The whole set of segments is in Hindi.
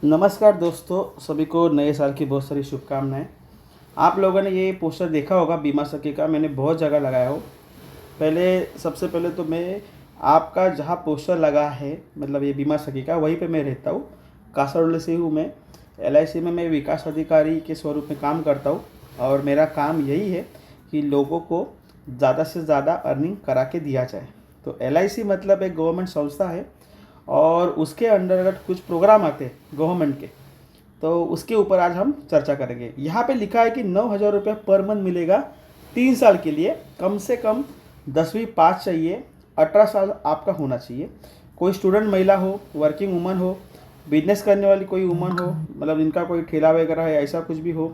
नमस्कार दोस्तों, सभी को नए साल की बहुत सारी शुभकामनाएं। आप लोगों ने ये पोस्टर देखा होगा बीमा सखी का, मैंने बहुत जगह लगाया हो। सबसे पहले तो मैं आपका जहाँ पोस्टर लगा है, मतलब ये बीमा सखी का, वहीं पे मैं रहता हूँ। कासरगोड से हूँ मैं। LIC में मैं विकास अधिकारी के स्वरूप में काम करता हूँ और मेरा काम यही है कि लोगों को ज़्यादा से ज़्यादा अर्निंग करा के दिया जाए। तो LIC मतलब एक गवर्नमेंट संस्था है और उसके अंतर्गत कुछ प्रोग्राम आते हैं गवर्नमेंट के, तो उसके ऊपर आज हम चर्चा करेंगे। यहाँ पे लिखा है कि 9,000 रुपये पर मंथ मिलेगा 3 साल के लिए। कम से कम 10वीं पास चाहिए, 18 साल आपका होना चाहिए। कोई स्टूडेंट महिला हो, वर्किंग वूमन हो, बिजनेस करने वाली कोई वूमन हो, मतलब इनका कोई ठेला वगैरह है, ऐसा कुछ भी हो,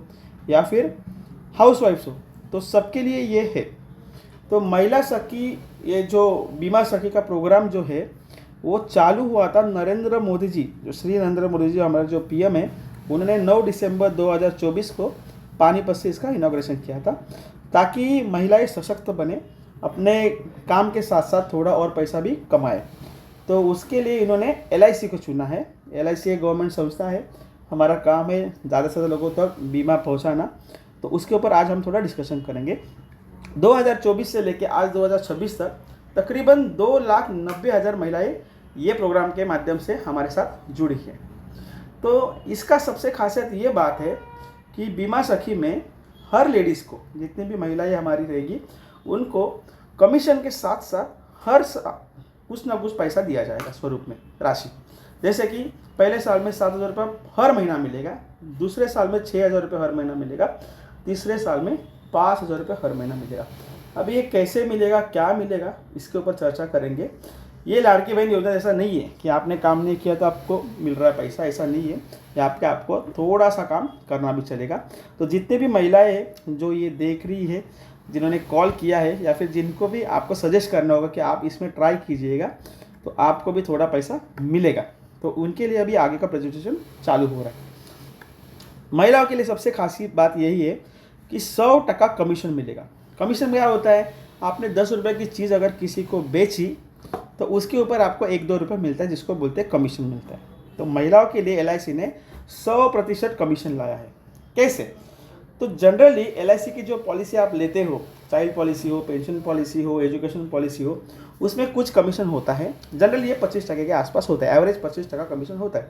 या फिर हाउस वाइफ्स हो, तो सबके लिए ये है। तो महिला सखी, ये जो बीमा सखी का प्रोग्राम जो है वो चालू हुआ था नरेंद्र मोदी जी, जो श्री नरेंद्र मोदी जी हमारे जो PM है, उन्होंने 9 दिसंबर 2024 को पानीपत से इसका इनाग्रेशन किया था, ताकि महिलाएं सशक्त बने, अपने काम के साथ साथ थोड़ा और पैसा भी कमाए। तो उसके लिए इन्होंने LIC को चुना है। LIC एक गवर्नमेंट संस्था है। हमारा काम है ज़्यादा से ज़्यादा लोगों तक बीमा पहुंचाना। तो उसके ऊपर आज हम थोड़ा डिस्कशन करेंगे। 2024 से लेकर आज 2026 तक तकरीबन 2,90,000 महिलाएं ये प्रोग्राम के माध्यम से हमारे साथ जुड़ी हैं। तो इसका सबसे खासियत ये बात है कि बीमा सखी में हर लेडीज़ को, जितनी भी महिलाएं हमारी रहेगी, उनको कमीशन के साथ साथ हर कुछ ना कुछ पैसा दिया जाएगा स्वरूप में राशि। जैसे कि पहले साल में 7,000 रुपये हर महीना मिलेगा, दूसरे साल में 6,000 रुपये हर महीना मिलेगा, तीसरे साल में 5,000 रुपये हर महीना मिलेगा। अभी ये कैसे मिलेगा, क्या मिलेगा, इसके ऊपर चर्चा करेंगे। ये लाड़की बहन योजना ऐसा नहीं है कि आपने काम नहीं किया तो आपको मिल रहा है पैसा, ऐसा नहीं है। ये आपको थोड़ा सा काम करना भी चलेगा। तो जितने भी महिलाएं हैं जो ये देख रही है, जिन्होंने कॉल किया है, या फिर जिनको भी आपको सजेस्ट करना होगा कि आप इसमें ट्राई कीजिएगा, तो आपको भी थोड़ा पैसा मिलेगा। तो उनके लिए अभी आगे का प्रेजेंटेशन चालू हो रहा है। महिलाओं के लिए सबसे खास बात यही है कि 100% कमीशन मिलेगा। कमीशन क्या होता है, आपने 10 रुपये की चीज़ अगर किसी को बेची तो उसके ऊपर आपको 1-2 रुपये मिलता है, जिसको बोलते हैं कमीशन मिलता है। तो महिलाओं के लिए LIC ने 100% कमीशन लाया है। कैसे? तो जनरली LIC की जो पॉलिसी आप लेते हो, चाइल्ड पॉलिसी हो, पेंशन पॉलिसी हो, एजुकेशन पॉलिसी हो, उसमें कुछ कमीशन होता है। जनरली ये 25% के आसपास होता है, एवरेज 25% कमीशन होता है।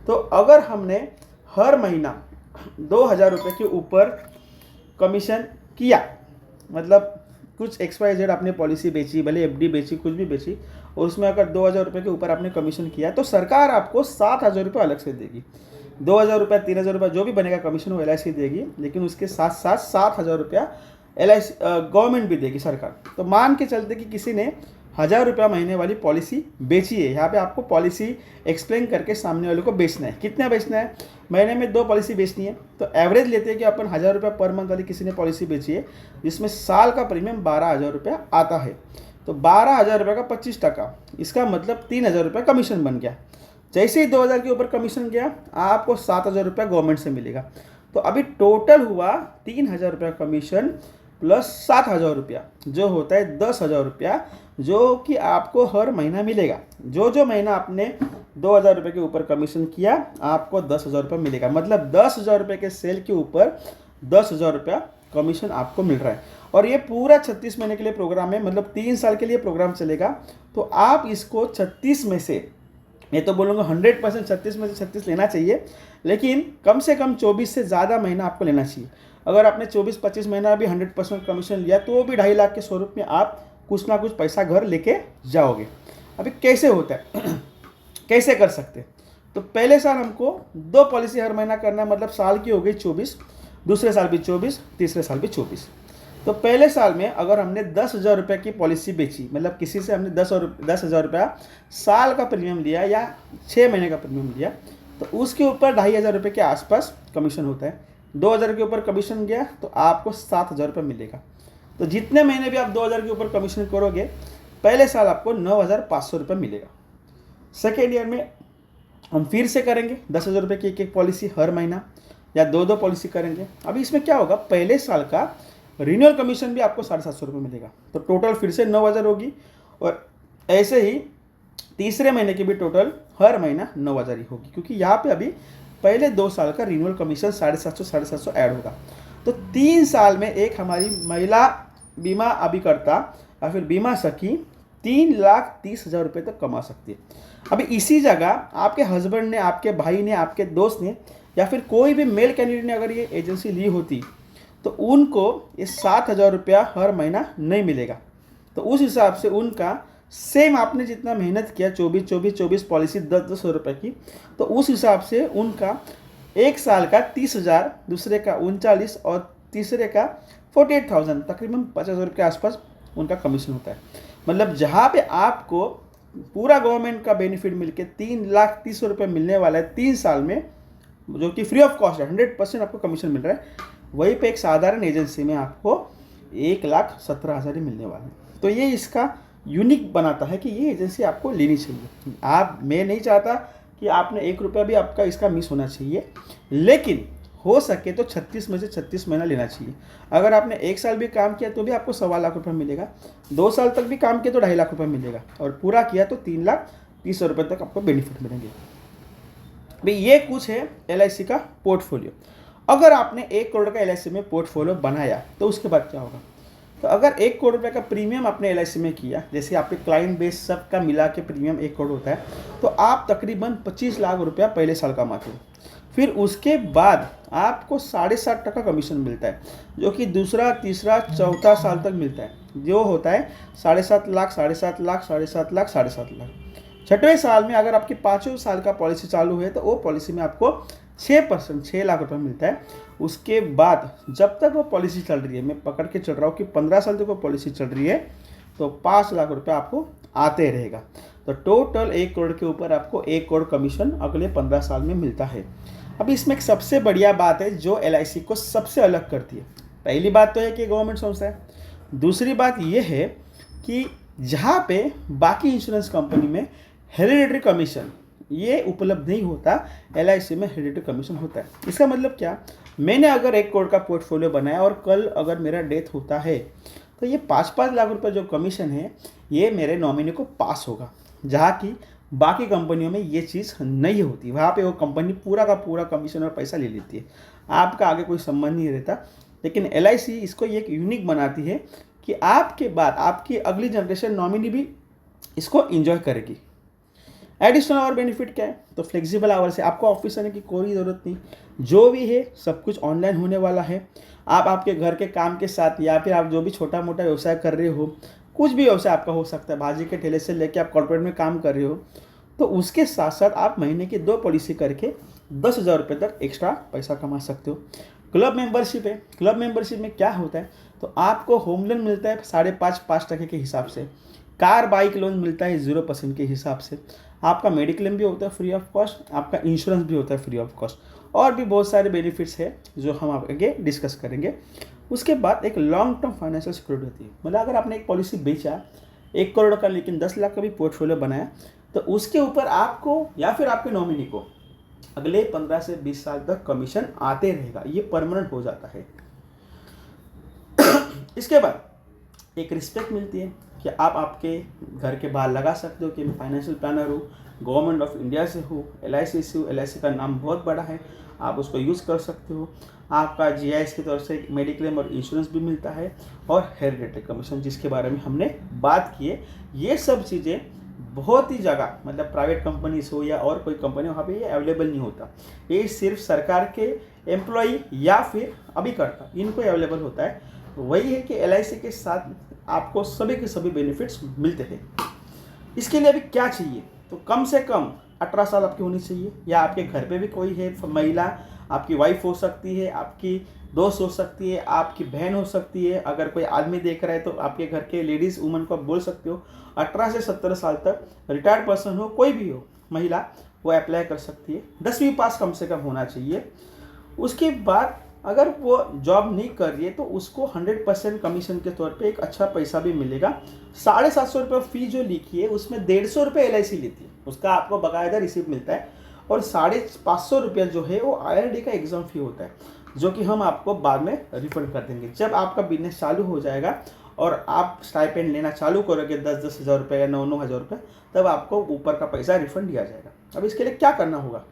तो अगर हमने हर महीना 2,000 रुपये के ऊपर कमीशन किया, मतलब कुछ XYZ आपने पॉलिसी बेची, भले FD बेची, कुछ भी बेची, और उसमें अगर 2,000 रुपये के ऊपर आपने कमीशन किया, तो सरकार आपको 7,000 रुपये अलग से देगी। 2,000 रुपये, 3,000 रुपये जो भी बनेगा कमीशन वो LIC देगी, लेकिन उसके साथ साथ 7,000 रुपया LIC गवर्नमेंट भी देगी, सरकार। तो मान के चलते कि किसी ने 1,000 रुपया महीने वाली पॉलिसी बेची है। यहाँ पे आपको पॉलिसी एक्सप्लेन करके सामने वाले को बेचना है। कितना बेचना है? महीने में 2 पॉलिसी बेचनी है। तो एवरेज लेते हैं कि अपन 1,000 रुपया पर मंथ वाली किसी ने पॉलिसी बेची है, जिसमें साल का प्रीमियम 12,000 रुपया आता है। तो 12,000 रुपये का 25%, इसका मतलब 3,000 रुपये कमीशन बन गया। जैसे ही 2,000 के ऊपर कमीशन गया, आपको 7,000 रुपया गवर्नमेंट से मिलेगा। तो अभी टोटल हुआ 3,000 रुपया कमीशन प्लस 7,000 रुपया, जो होता है 10,000 रुपया, जो कि आपको हर महीना मिलेगा। जो महीना आपने 2,000 रुपये के ऊपर कमीशन किया, आपको 10,000 रुपये मिलेगा। मतलब 10,000 रुपये के सेल के ऊपर 10,000 रुपया कमीशन आपको मिल रहा है। और ये पूरा 36 महीने के लिए प्रोग्राम है, मतलब 3 साल के लिए प्रोग्राम चलेगा। तो आप इसको 36 में से, मैं तो बोलूँगा 100% 36 में से 36 लेना चाहिए, लेकिन कम से कम 24 से ज़्यादा महीना आपको लेना चाहिए। अगर आपने 24-25 महीना भी 100% कमीशन लिया, तो भी 2.5 लाख के स्वरूप में आप कुछ ना कुछ पैसा घर लेके जाओगे। अभी कैसे होता है कैसे कर सकते हैं? तो पहले साल हमको 2 पॉलिसी हर महीना करना है, मतलब साल की हो गई 24, दूसरे साल भी 24, तीसरे साल भी 24। तो पहले साल में अगर हमने 10,000 रुपये की पॉलिसी बेची, मतलब किसी से हमने 10,000 रुपया साल का प्रीमियम लिया या 6 महीने का प्रीमियम लिया, तो उसके ऊपर 2,500 रुपये के आसपास कमीशन होता है। 2,000 के ऊपर कमीशन गया तो आपको 7,000 रुपये मिलेगा। तो जितने महीने भी आप 2,000 के ऊपर कमीशन करोगे, पहले साल आपको 9,500 रुपये मिलेगा। सेकेंड ईयर में हम फिर से करेंगे 10,000 रुपये की एक पॉलिसी हर महीना, या 2 पॉलिसी करेंगे। अभी इसमें क्या होगा, पहले साल का रिन्यूअल कमीशन भी आपको 750 रुपये मिलेगा। तो टोटल फिर से 9,000 होगी। और ऐसे ही तीसरे महीने की भी टोटल हर महीना 9,000 ही होगी, क्योंकि यहाँ पे अभी पहले 2 साल का रिन्यूअल कमीशन 750 ऐड होगा। तो 3 साल में एक हमारी महिला बीमा अभिकर्ता या फिर बीमा सखी 3,30,000 रुपये तक कमा सकती है। अभी इसी जगह आपके हस्बैंड ने, आपके भाई ने, आपके दोस्त ने या फिर कोई भी मेल कैंडिडेट ने अगर ये एजेंसी ली होती तो उनको ये 7,000 रुपया हर महीना नहीं मिलेगा। तो उस हिसाब से उनका सेम आपने जितना मेहनत किया 24 पॉलिसी 10-10 रुपये की, तो उस हिसाब से उनका एक साल का 30,000, दूसरे का 39 और तीसरे का 48,000, तकरीबन 50,000 के आसपास उनका कमीशन होता है। मतलब जहाँ पे आपको पूरा गवर्नमेंट का बेनिफिट मिलके 3,30,000 रुपये मिलने वाला है 3 साल में, जो कि फ्री ऑफ कॉस्ट है, 100% आपको कमीशन मिल रहा है, वहीं पे एक साधारण एजेंसी में आपको 1,17,000 ही मिलने वाला है। तो ये इसका यूनिक बनाता है कि ये एजेंसी आपको लेनी चाहिए। मैं नहीं चाहता कि आपने 1 रुपया भी आपका इसका मिस होना चाहिए, लेकिन हो सके तो 36 में से 36 महीना लेना चाहिए। अगर आपने 1 साल भी काम किया तो भी आपको 1,15,00,000 रुपये मिलेगा, 2 साल तक भी काम किया तो 2,50,000 रुपये मिलेगा, और पूरा किया तो 3,30,000 रुपये तक आपको बेनिफिट मिलेंगे। भाई ये कुछ है LIC का पोर्टफोलियो। अगर आपने 1 करोड़ का LIC में पोर्टफोलियो बनाया तो उसके बाद क्या होगा? तो अगर 1 करोड़ रुपये का प्रीमियम आपने LIC में किया, जैसे आपके क्लाइंट बेस सब का मिला के प्रीमियम 1 करोड़ होता है, तो आप तकरीबन 25 लाख रुपया पहले साल कमाते हो। फिर उसके बाद आपको 7.5% कमीशन मिलता है, जो कि दूसरा, तीसरा, चौथा साल तक मिलता है, जो होता है 7.5 लाख, 7.5 लाख, 7.5 लाख, 7.5 लाख। छठवें साल में अगर आपकी 5वें साल का पॉलिसी चालू है तो वो पॉलिसी में आपको 6%, 6 लाख रुपये मिलता है। उसके बाद जब तक वो पॉलिसी चल रही है, मैं पकड़ के चल रहा हूँ कि 15 साल तक वो पॉलिसी चल रही है, तो 5 लाख रुपये आपको आते रहेगा। तो टोटल 1 करोड़ के ऊपर आपको 1 करोड़ कमीशन अगले 15 साल में मिलता है। अब इसमें एक सबसे बढ़िया बात है जो LIC को सबसे अलग करती है। पहली बात तो है कि गवर्नमेंट संस्था है। दूसरी बात यह है कि जहाँ पे बाकी इंश्योरेंस कंपनी में हेरिडेटरी कमीशन ये उपलब्ध नहीं होता, LIC में हेरिडेटरी कमीशन होता है। इसका मतलब क्या? मैंने अगर 1 करोड़ का पोर्टफोलियो बनाया और कल अगर मेरा डेथ होता है तो ये 5-5 लाख रुपए जो कमीशन है ये मेरे नॉमिनी को पास होगा, जहाँ की बाकी कंपनियों में ये चीज़ नहीं होती। वहाँ पे वो कंपनी पूरा का पूरा कमीशन और पैसा ले लेती है, आपका आगे कोई संबंध नहीं रहता। लेकिन LIC इसको एक यूनिक बनाती है कि आपके बाद आपकी अगली जनरेशन नॉमिनी भी इसको इंजॉय करेगी। एडिशनल और बेनिफिट क्या है? तो फ्लेक्सिबल आवर्स है, आपको ऑफिस आने की कोई ज़रूरत नहीं, जो भी है सब कुछ ऑनलाइन होने वाला है। आप आपके घर के काम के साथ या फिर आप जो भी छोटा मोटा व्यवसाय कर रहे हो, कुछ भी व्यवसाय आपका हो सकता है, भाजी के ठेले से लेके आप कॉर्पोरेट में काम कर रहे हो, तो उसके साथ साथ आप महीने की 2 पॉलिसी करके 10,000 रुपये तक एक्स्ट्रा पैसा कमा सकते हो। क्लब मेंबरशिप है। क्लब मेंबरशिप में क्या होता है? तो आपको होम लोन मिलता है 5.5% के हिसाब से, कार बाइक लोन मिलता है 0% के हिसाब से, आपका मेडिक्लेम भी होता है फ्री ऑफ कॉस्ट, आपका इंश्योरेंस भी होता है फ्री ऑफ कॉस्ट, और भी बहुत सारे बेनिफिट्स है जो हम आगे डिस्कस करेंगे। उसके बाद एक लॉन्ग टर्म फाइनेंशियल सिक्योरिटी होती है। मतलब अगर आपने एक पॉलिसी बेचा 1 करोड़ का, लेकिन 10 लाख का भी पोर्टफोलियो बनाया, तो उसके ऊपर आपको या फिर आपके नॉमिनी को अगले 15 से 20 साल तक कमीशन आते रहेगा, ये परमानेंट हो जाता है। इसके बाद एक रिस्पेक्ट मिलती है कि आप आपके घर के बाहर लगा सकते हो कि मैं फाइनेंशियल प्लानर हूँ, गवर्नमेंट ऑफ इंडिया से हूँ, LIC से हूँ, LIC का नाम बहुत बड़ा है, आप उसको यूज़ कर सकते हो। आपका GIS की तरफ से मेडिक्लेम और इंश्योरेंस भी मिलता है, और हेरिडेटरी कमीशन जिसके बारे में हमने बात की है। ये सब चीज़ें बहुत ही जगह, मतलब प्राइवेट कंपनीज हो या और कोई कंपनी, वहाँ पे ये अवेलेबल नहीं होता। ये सिर्फ सरकार के एम्प्लॉई या फिर अभिकर्ता, इनको अवेलेबल होता है। वही है कि LIC के साथ आपको सभी के सभी बेनिफिट्स मिलते हैं। इसके लिए अभी क्या चाहिए? तो कम से कम 18 साल आपकी होनी चाहिए, या आपके घर पे भी कोई है महिला, आपकी वाइफ हो सकती है, आपकी दोस्त हो सकती है, आपकी बहन हो सकती है। अगर कोई आदमी देख रहा है तो आपके घर के लेडीज़ वुमन को आप बोल सकते हो 18 से 17 साल तक, रिटायर्ड पर्सन हो, कोई भी हो महिला, वो अप्लाई कर सकती है। 10वीं पास कम से कम होना चाहिए। उसके बाद अगर वो जॉब नहीं कर रही है तो उसको 100% कमीशन के तौर पे एक अच्छा पैसा भी मिलेगा। 750 रुपये फी जो लिखी है उसमें 150 रुपये LIC लेती है, उसका आपको बाकायदा रिसीप्ट मिलता है। और 550 रुपये जो है वो IRD का एग्ज़ाम फी होता है, जो कि हम आपको बाद में रिफंड कर देंगे जब आपका बिजनेस चालू हो जाएगा और आप स्टाइपेंड लेना चालू करोगे 10-10 हज़ार रुपये या 9-9 हज़ार रुपये, तब आपको ऊपर का पैसा रिफंड दिया जाएगा। अब इसके लिए क्या करना होगा?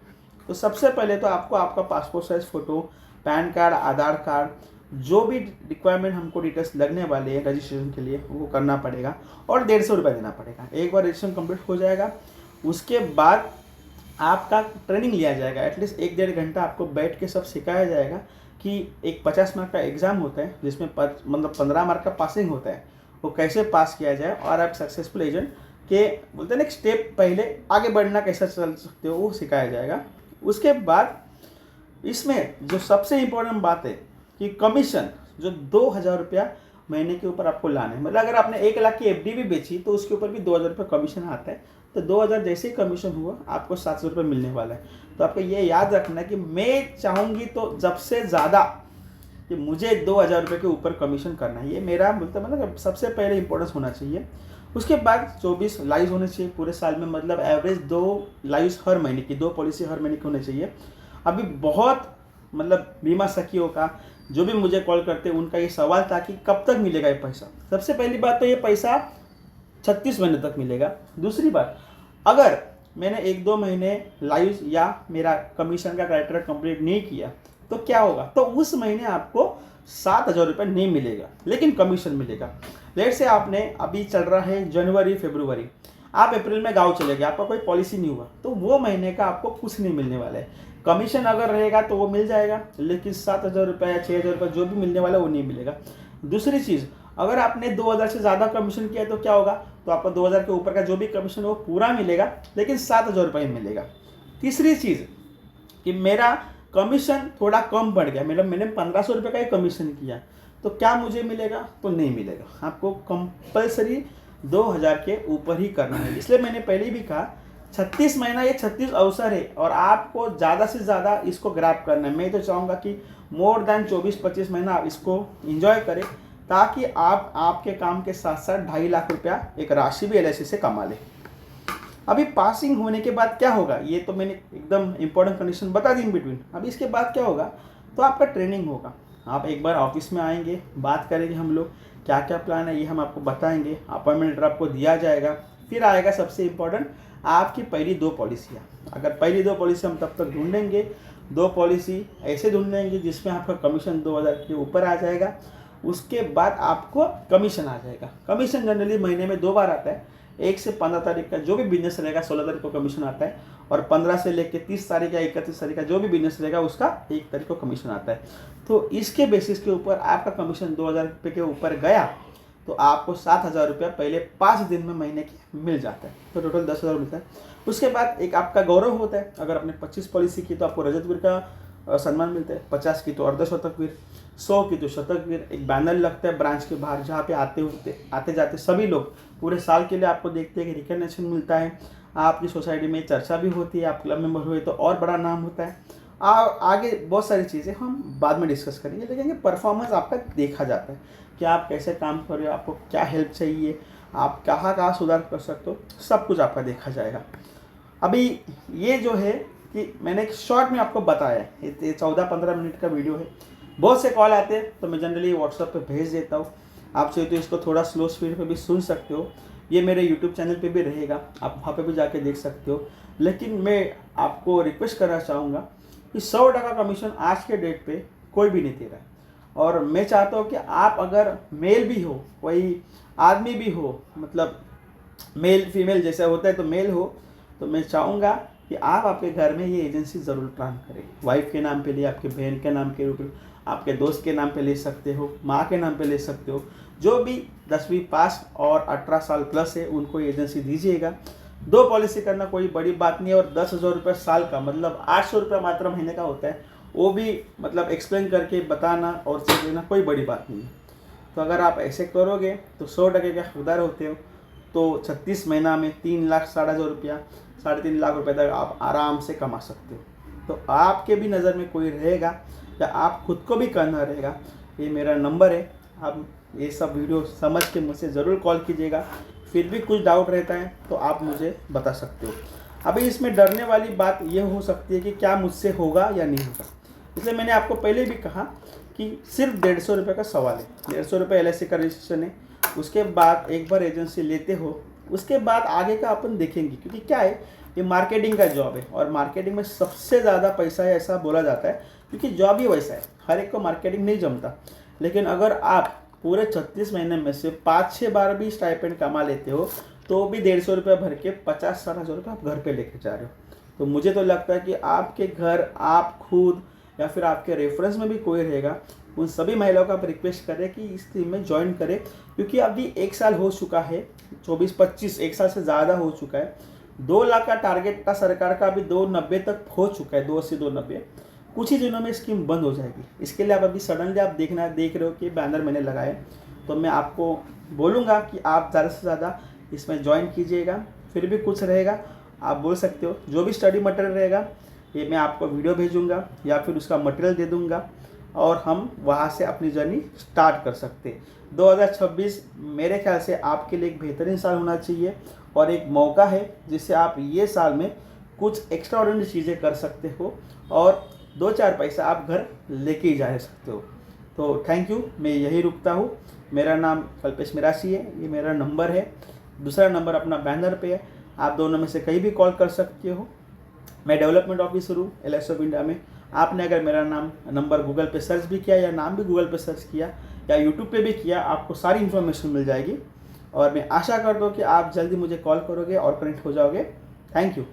तो सबसे पहले तो आपको आपका passport size photo, pan card, Aadhaar card, जो भी रिक्वायरमेंट हमको डिटेल्स लगने वाले हैं रजिस्ट्रेशन के लिए वो करना पड़ेगा और 150 रुपये देना पड़ेगा। एक बार रजिस्ट्रेशन कंप्लीट हो जाएगा, उसके बाद आपका ट्रेनिंग लिया जाएगा। एटलीस्ट 1-1.5 घंटा आपको बैठ के सब सिखाया जाएगा कि एक 50 मार्क का एग्ज़ाम होता है जिसमें मतलब 15 मार्क का पासिंग होता है, वो कैसे पास किया जाए और आप सक्सेसफुल एजेंट के बोलते हैं ना एक स्टेप पहले आगे बढ़ना कैसा चल सकते हो वो सिखाया जाएगा। उसके बाद इसमें जो सबसे इम्पोर्टेंट बात है कि कमीशन जो 2,000 रुपया महीने के ऊपर आपको लाना है। मतलब अगर आपने 1 लाख की एफडी भी बेची तो उसके ऊपर भी 2,000 रुपये कमीशन आता है। तो 2,000 जैसे ही कमीशन हुआ आपको 700 रुपये मिलने वाला है। तो आपको ये याद रखना है कि मैं चाहूँगी तो जब से ज़्यादा कि मुझे 2,000 रुपये के ऊपर कमीशन करना है, ये मेरा मतलब सबसे पहले इंपॉर्टेंस होना चाहिए। उसके बाद 24 लाइव्स होने चाहिए पूरे साल में, मतलब एवरेज 2 लाइव्स हर महीने की, 2 पॉलिसी हर महीने की होनी चाहिए। अभी बहुत मतलब बीमा सखियों का जो भी मुझे कॉल करते हैं उनका ये सवाल था कि कब तक मिलेगा ये पैसा। सबसे पहली बात तो ये पैसा 36 महीने तक मिलेगा। दूसरी बात, अगर मैंने 1-2 महीने लाइव या मेरा कमीशन का क्राइटेरिया कंप्लीट नहीं किया तो क्या होगा? तो उस महीने आपको 7,000 रुपये नहीं मिलेगा लेकिन कमीशन मिलेगा। लेट से आपने अभी चल रहा है जनवरी फरवरी, आप अप्रैल में गाँव चले गए, आपका कोई पॉलिसी नहीं हुआ, तो वो महीने का आपको कुछ नहीं मिलने वाला है। कमीशन अगर रहेगा तो वो मिल जाएगा, लेकिन 7,000 रुपये या 6,000 रुपये जो भी मिलने वाला है वो नहीं मिलेगा। दूसरी चीज़, अगर आपने 2,000 से ज़्यादा कमीशन किया तो क्या होगा? तो आपको 2,000 के ऊपर का जो भी कमीशन है वो पूरा मिलेगा लेकिन 7,000 रुपये मिलेगा। तीसरी चीज़ कि मेरा कमीशन थोड़ा कम बढ़ गया, मतलब मैंने 1,500 रुपये का ही कमीशन किया तो क्या मुझे मिलेगा? तो नहीं मिलेगा। आपको कंपलसरी 2,000 के ऊपर ही करना है। इसलिए मैंने पहले भी कहा 36 महीना ये 36 अवसर है और आपको ज़्यादा से ज़्यादा इसको ग्रैब करना है। मैं तो चाहूँगा कि मोर देन 24-25 महीना आप इसको एंजॉय करें ताकि आप आपके काम के साथ साथ 2.5 लाख रुपया एक राशि भी LIC से कमा लें। अभी पासिंग होने के बाद क्या होगा, ये तो मैंने एकदम इंपॉर्टेंट कंडीशन बता दी इन बिटवीन। अभी इसके बाद क्या होगा? तो आपका ट्रेनिंग होगा। आप एक बार ऑफिस में आएंगे, बात करेंगे हम लोग क्या क्या प्लान है ये हम आपको बताएंगे, अपॉइंटमेंट लेटर आपको दिया जाएगा। फिर आएगा सबसे इम्पोर्टेंट आपकी पहली 2 पॉलिसियाँ। अगर पहली 2 पॉलिसी हम तब तक ढूंढेंगे, 2 पॉलिसी ऐसे ढूंढेंगे जिसमें आपका कमीशन 2,000 के ऊपर आ जाएगा। उसके बाद आपको कमीशन आ जाएगा। कमीशन जनरली महीने में 2 बार आता है, 1 से 15 तारीख का जो भी बिजनेस रहेगा 16 तारीख को कमीशन आता है और 15 से लेकर 30 तारीख या 31 तारीख का जो भी बिजनेस रहेगा उसका 1 तारीख को कमीशन आता है। तो इसके बेसिस के ऊपर आपका कमीशन 2,000 रुपये के ऊपर गया तो आपको 7,000 रुपया पहले 5 दिन में महीने के मिल जाता है, तो टोटल 10,000 मिलता है। उसके बाद एक आपका गौरव होता है, अगर आपने 25 पॉलिसी की तो आपको रजत वीर का सम्मान मिलता है, 50 की तो अर्धशतक वीर, 100 की तो शतक वीर। एक बैनर लगता है ब्रांच के बाहर जहाँ पे आते जाते सभी लोग पूरे साल के लिए आपको देखते हैं कि रिकग्निशन मिलता है। आपकी सोसाइटी में चर्चा भी होती है, आप क्लब मेंबर हुए तो और बड़ा नाम होता है। आगे बहुत सारी चीज़ें हम बाद में डिस्कस करेंगे, देखेंगे परफॉर्मेंस आपका देखा जाता है कि आप कैसे काम कर रहे हो, आपको क्या हेल्प चाहिए, आप कहाँ कहाँ सुधार कर सकते हो, सब कुछ आपका देखा जाएगा। अभी ये जो है कि मैंने एक शॉर्ट में आपको बताया है, ये 14-15 मिनट का वीडियो है। बहुत से कॉल आते हैं तो मैं जनरली व्हाट्सएप पे भेज देता हूँ। आप चाहिए तो इसको थोड़ा स्लो स्पीड पे भी सुन सकते हो, ये मेरे यूट्यूब चैनल पे भी रहेगा, आप वहाँ पे भी जाके देख सकते हो। लेकिन मैं आपको रिक्वेस्ट करना चाहूँगा कि 100% कमीशन आज के डेट पे कोई भी नहीं दे रहा है। और मैं चाहता हूँ कि आप अगर मेल भी हो, कोई आदमी भी हो, मतलब मेल फीमेल जैसा होता है तो मेल हो, तो मैं चाहूँगा कि आप आपके घर में ये एजेंसी ज़रूर प्लान करें। वाइफ के नाम पे लिए, आपके बहन के नाम के ऊपर, आपके दोस्त के नाम पे ले सकते हो, माँ के नाम पे ले सकते हो। जो भी 10वीं पास और 18 साल प्लस है उनको एजेंसी दीजिएगा। 2 पॉलिसी करना कोई बड़ी बात नहीं है और 10,000 रुपये साल का मतलब 800 रुपये मात्र महीने का होता है, वो भी मतलब एक्सप्लेन करके बताना और चेक लेना कोई बड़ी बात नहीं है। तो अगर आप ऐसे करोगे तो 100% के हकदार होते हो, तो 36 महीना में 3,60,000 रुपया, 3.5 लाख रुपये तक आप आराम से कमा सकते हो। तो आपके भी नज़र में कोई रहेगा या आप खुद को भी करना रहेगा, ये मेरा नंबर है, आप ये सब वीडियो समझ के मुझसे ज़रूर कॉल कीजिएगा। फिर भी कुछ डाउट रहता है तो आप मुझे बता सकते हो। अभी इसमें डरने वाली बात ये हो सकती है कि क्या मुझसे होगा या नहीं होगा, इसलिए मैंने आपको पहले भी कहा कि सिर्फ 150 रुपये का सवाल है। 150 रुपये LIC का रजिस्ट्रेशन है, उसके बाद एक बार एजेंसी लेते हो, उसके बाद आगे का अपन देखेंगे, क्योंकि क्या है, ये मार्केटिंग का जॉब है और मार्केटिंग में सबसे ज़्यादा पैसा है ऐसा बोला जाता है, क्योंकि जॉब ही वैसा है, हर एक को मार्केटिंग नहीं जमता। लेकिन अगर आप पूरे 36 महीने में से 5-6 बार भी स्टाइपेंड कमा लेते हो तो भी 150 रुपये भर के 50-60 हज़ार रुपये आप घर पे लेके जा रहे हो। तो मुझे तो लगता है कि आपके घर, आप खुद या फिर आपके रेफरेंस में भी कोई रहेगा, उन सभी महिलाओं को आप रिक्वेस्ट करें कि इस टीम में ज्वाइन करें, क्योंकि अभी 1 साल हो चुका है, 24-25 1 साल से ज़्यादा हो चुका है। 2 लाख का टारगेट था सरकार का, अभी 290 तक हो चुका है, 280-290। कुछ ही दिनों में स्कीम बंद हो जाएगी। इसके लिए आप अभी सडनली आप देख रहे हो कि बैनर मैंने लगाए, तो मैं आपको बोलूँगा कि आप ज़्यादा से ज़्यादा इसमें ज्वाइन कीजिएगा। फिर भी कुछ रहेगा आप बोल सकते हो, जो भी स्टडी मटेरियल रहेगा ये मैं आपको वीडियो भेजूँगा या फिर उसका मटेरियल दे दूँगा और हम वहाँ से अपनी जर्नी स्टार्ट कर सकते हैं। 2026 मेरे ख्याल से आपके लिए एक बेहतरीन साल होना चाहिए और एक मौका है जिससे आप ये साल में कुछ एक्स्ट्रा ऑर्डिनरी चीज़ें कर सकते हो और 2-4 पैसा आप घर लेके ही जा सकते हो। तो थैंक यू, मैं यही रुकता हूँ। मेरा नाम कल्पेश मिरासी है, ये मेरा नंबर है, दूसरा नंबर अपना बैनर पे है, आप दोनों में से कहीं भी कॉल कर सकते हो। मैं डेवलपमेंट ऑफिसर हूँ LIC ऑफ इंडिया में। आपने अगर मेरा नंबर गूगल पे सर्च भी किया या नाम भी गूगल पे सर्च किया या यूट्यूब पे भी किया, आपको सारी इन्फॉर्मेशन मिल जाएगी और मैं आशा करता हूँ कि आप जल्दी मुझे कॉल करोगे और कनेक्ट हो जाओगे। Thank you.